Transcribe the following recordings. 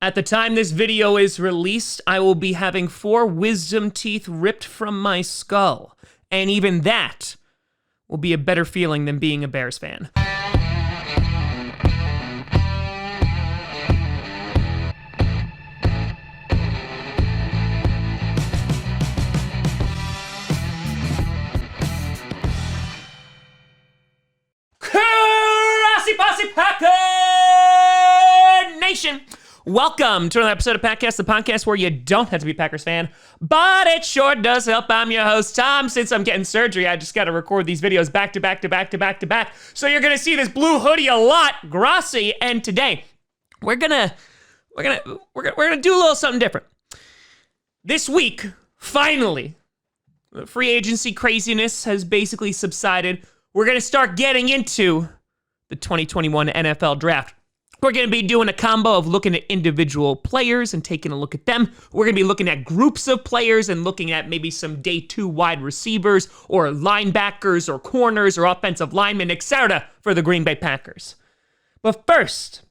At the time this video is released, I will be having 4 wisdom teeth ripped from my skull. And even that will be a better feeling than being a Bears fan. Grossi Packer Nation! Welcome to another episode of Packcast, the podcast where you don't have to be a Packers fan, but it sure does help. I'm your host, Tom. Since I'm getting surgery, I just got to record these videos back to back. So you're gonna see this blue hoodie a lot, Grossi. And today we're gonna do a little something different. This week, finally, the free agency craziness has basically subsided. We're gonna start getting into the 2021 NFL Draft. We're going to be doing a combo of looking at individual players and taking a look at them. We're going to be looking at groups of players and looking at maybe some day 2 wide receivers or linebackers or corners or offensive linemen, etc. for the Green Bay Packers. But first,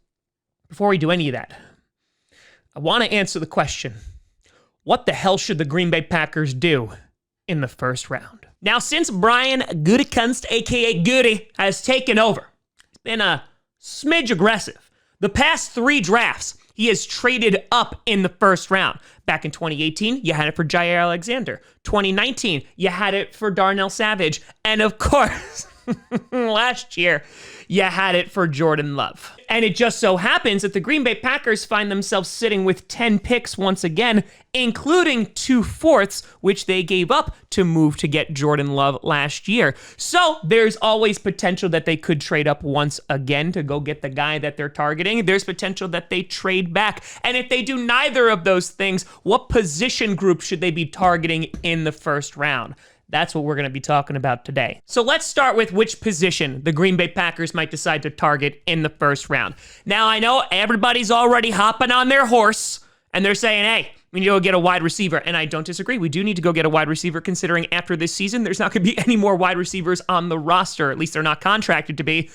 before we do any of that, I want to answer the question, what the hell should the Green Bay Packers do in the first round? Now, since Brian Gutekunst, aka Goody, has taken over, it's been a smidge aggressive. The past 3 drafts, he has traded up in the first round. Back in 2018, you had it for Jair Alexander. 2019, you had it for Darnell Savage. And of course, last year, you had it for Jordan Love. And it just so happens that the Green Bay Packers find themselves sitting with 10 picks once again, including 2 fourths, which they gave up to move to get Jordan Love last year. So there's always potential that they could trade up once again to go get the guy that they're targeting. There's potential that they trade back. And if they do neither of those things, what position group should they be targeting in the first round? That's what we're going to be talking about today. So let's start with which position the Green Bay Packers might decide to target in the first round. Now, I know everybody's already hopping on their horse, and they're saying, hey, we need to go get a wide receiver. And I don't disagree. We do need to go get a wide receiver, considering after this season, there's not going to be any more wide receivers on the roster. At least they're not contracted to be,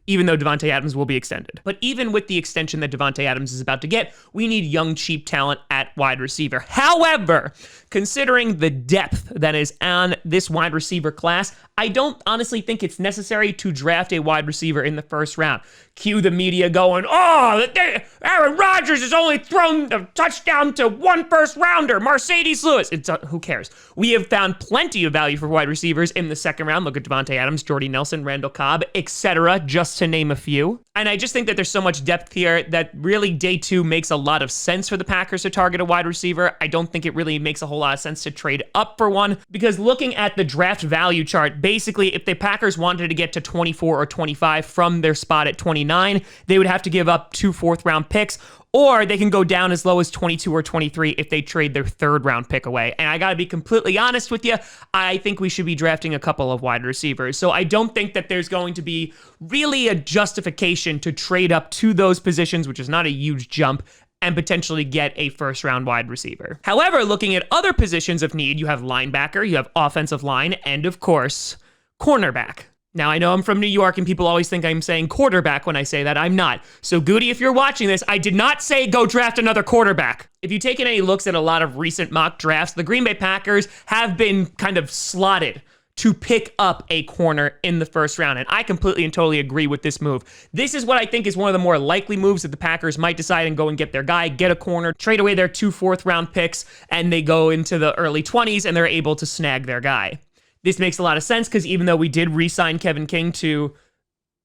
even though Davante Adams will be extended. But even with the extension that Davante Adams is about to get, we need young, cheap talent at wide receiver. However, considering the depth that is on this wide receiver class, I don't honestly think it's necessary to draft a wide receiver in the first round. Cue the media going, Aaron Rodgers has only thrown a touchdown to 1 first rounder, Mercedes Lewis. Who cares? We have found plenty of value for wide receivers in the second round. Look at Davante Adams, Jordy Nelson, Randall Cobb, etc., just to name a few. And I just think that there's so much depth here that really day 2 makes a lot of sense for the Packers to target a wide receiver. I don't think it really makes a whole lot of sense to trade up for one, because looking at the draft value chart, basically if the Packers wanted to get to 24 or 25 from their spot at 29, they would have to give up 2 fourth-round picks, or they can go down as low as 22 or 23 if they trade their 3rd-round pick away. And I got to be completely honest with you, I think we should be drafting a couple of wide receivers. So I don't think that there's going to be really a justification to trade up to those positions, which is not a huge jump, and potentially get a first-round wide receiver. However, looking at other positions of need, you have linebacker, you have offensive line, and of course, cornerback. Now, I know I'm from New York and people always think I'm saying quarterback when I say that. I'm not. So, Goody, if you're watching this, I did not say go draft another quarterback. If you've taken any looks at a lot of recent mock drafts, the Green Bay Packers have been kind of slotted to pick up a corner in the first round. And I completely and totally agree with this move. This is what I think is one of the more likely moves that the Packers might decide and go and get their guy, get a corner, trade away their 2 fourth-round picks, and they go into the early 20s and they're able to snag their guy. This makes a lot of sense because even though we did re-sign Kevin King to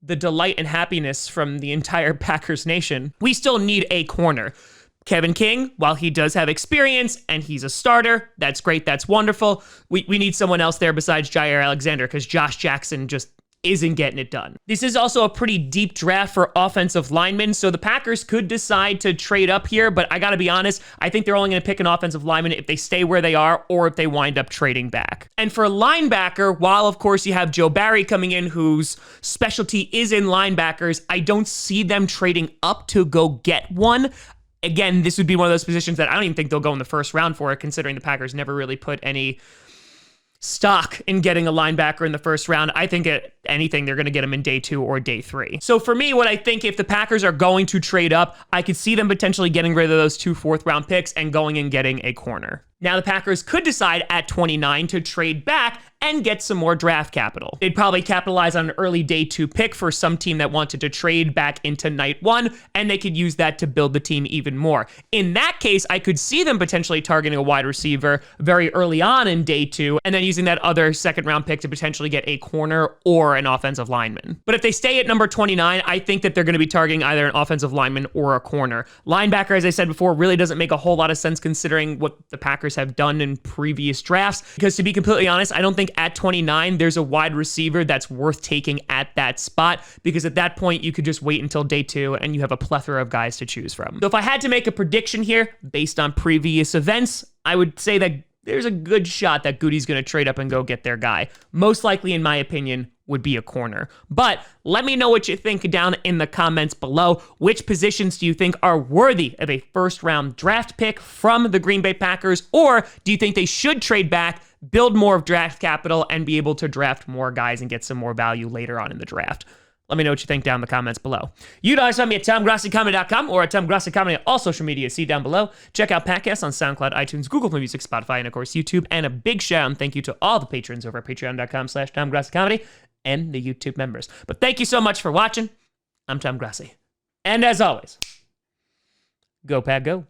the delight and happiness from the entire Packers nation, we still need a corner. Kevin King, while he does have experience and he's a starter, that's great, that's wonderful. We need someone else there besides Jair Alexander because Josh Jackson just isn't getting it done. This is also a pretty deep draft for offensive linemen, so the Packers could decide to trade up here, but I gotta be honest, I think they're only gonna pick an offensive lineman if they stay where they are or if they wind up trading back. And for linebacker, while of course you have Joe Barry coming in whose specialty is in linebackers, I don't see them trading up to go get one. Again, this would be one of those positions that I don't even think they'll go in the first round for it, considering the Packers never really put any stock in getting a linebacker in the first round. I think at anything, they're going to get him in day 2 or day 3. So for me, what I think, if the Packers are going to trade up, I could see them potentially getting rid of those 2 fourth-round picks and going and getting a corner. Now, the Packers could decide at 29 to trade back and get some more draft capital. They'd probably capitalize on an early day 2 pick for some team that wanted to trade back into night 1, and they could use that to build the team even more. In that case, I could see them potentially targeting a wide receiver very early on in day 2, and then using that other second-round pick to potentially get a corner or an offensive lineman. But if they stay at number 29, I think that they're going to be targeting either an offensive lineman or a corner. Linebacker, as I said before, really doesn't make a whole lot of sense considering what the Packers have done in previous drafts, because to be completely honest, I don't think at 29 there's a wide receiver that's worth taking at that spot, because at that point you could just wait until day 2 and you have a plethora of guys to choose from. So if I had to make a prediction here based on previous events, I would say that there's a good shot that Goody's going to trade up and go get their guy. Most likely, in my opinion, would be a corner. But let me know what you think down in the comments below. Which positions do you think are worthy of a first-round draft pick from the Green Bay Packers? Or do you think they should trade back, build more of draft capital, and be able to draft more guys and get some more value later on in the draft? Let me know what you think down in the comments below. You can always find me at TomGrossiComedy.com or at TomGrossiComedy on all social media. See down below. Check out podcasts on SoundCloud, iTunes, Google Play Music, Spotify, and of course YouTube. And a big shout out and thank you to all the patrons over at patreon.com/TomGrossiComedy and the YouTube members. But thank you so much for watching. I'm Tom Grossi. And as always, go Pack Go.